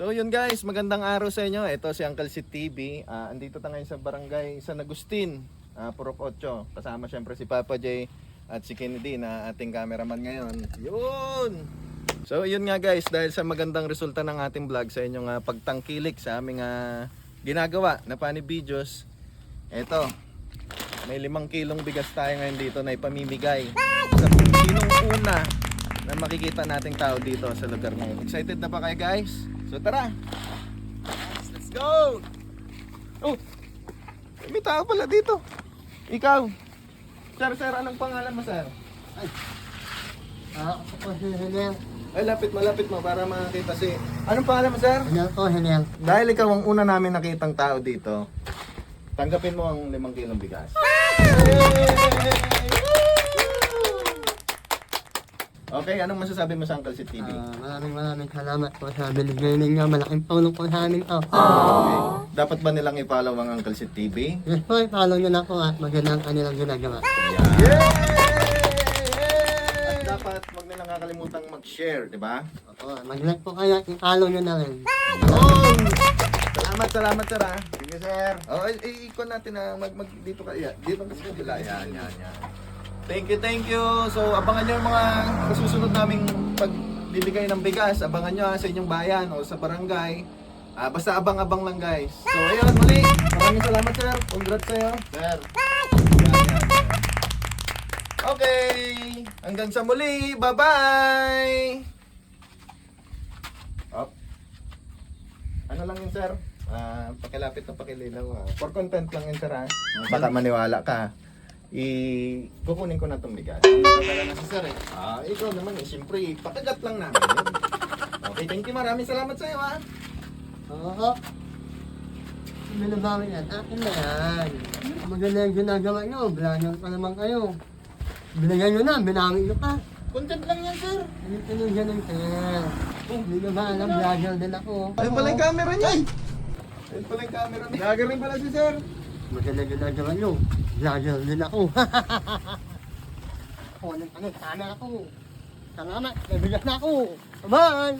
So yun guys, magandang araw sa inyo. Ito si Uncle Sid TV. Andito tayo ngayon sa barangay San Agustin, Purok 8. Kasama syempre si Papa J at si Kennedy na ating cameraman ngayon. Yun! So yun nga guys, dahil sa magandang resulta ng ating vlog sa inyong pagtangkilik sa aming ginagawa na funny videos. Eto, may 5 kilong bigas tayo ngayon dito na ipamimigay sa sinong una na makikita nating tao dito sa lugar ngayon. Excited na ba kayo guys? So tara! Let's go! Oh! May tao pala dito. Ikaw. Sir, anong pangalan mo, sir? Ako po si Henel. Ay, lapit mo para makakita si... Anong pangalan mo, sir? Henel po, Henel. Dahil ikaw ang una namin nakitang tao dito, tanggapin mo ang 5 kilong bigas. Okay, anong masasabi mo sa Uncle Sid TV? Maraming salamat po sa binigay ninyo. Malaking tulong po sa amin to. Okay. Dapat ba nilang i-follow ang Uncle Sid TV? Yes po, follow nyo na po at magandang kanilang ginagawa. Yeah! At dapat huwag nilang kakalimutang mag-share, di ba? Opo, mag-like po kayo at i-follow nyo na rin. Salamat sir ha. Sige sir. Oh, ikon natin na dito ka. Dito kasi kabila. Yan. Thank you. So abangan nyo yung mga susunod naming pagbibigay ng bigas. Abangan nyo sa inyong bayan o sa barangay. Basta abang-abang lang guys. So ayun, muli. Maraming salamat sir. Congrats sa'yo. Sir. Okay. Hanggang sa muli. Bye-bye. Up. Ano lang yun sir? Pakilapit na pakililaw ha. For content lang yun sir ha. Baka maniwala ka. Kukunin ko na itong bigas. Nakatala na si sir eh. Ikaw naman eh. Siyempre, pakagat lang namin yun. Okay, thank you. Maraming salamat sa'yo ha. Oo. Binabawi yan. Akin na yan. Maganda yung ginagawa nyo. Vlogger pa naman kayo. Binigay nyo na, binawi nyo pa. Content lang yan sir. Ganito yung ganun sir. Hindi nyo ba alam, vlogger din ako. Ayun pala yung camera niya. Ayun pala yung camera niya. Vlogger rin pala si sir. Maganda ginagawa nyo. Vlogger din ako. Ano, sana ako. Salamat, nabigas na ako. Bye!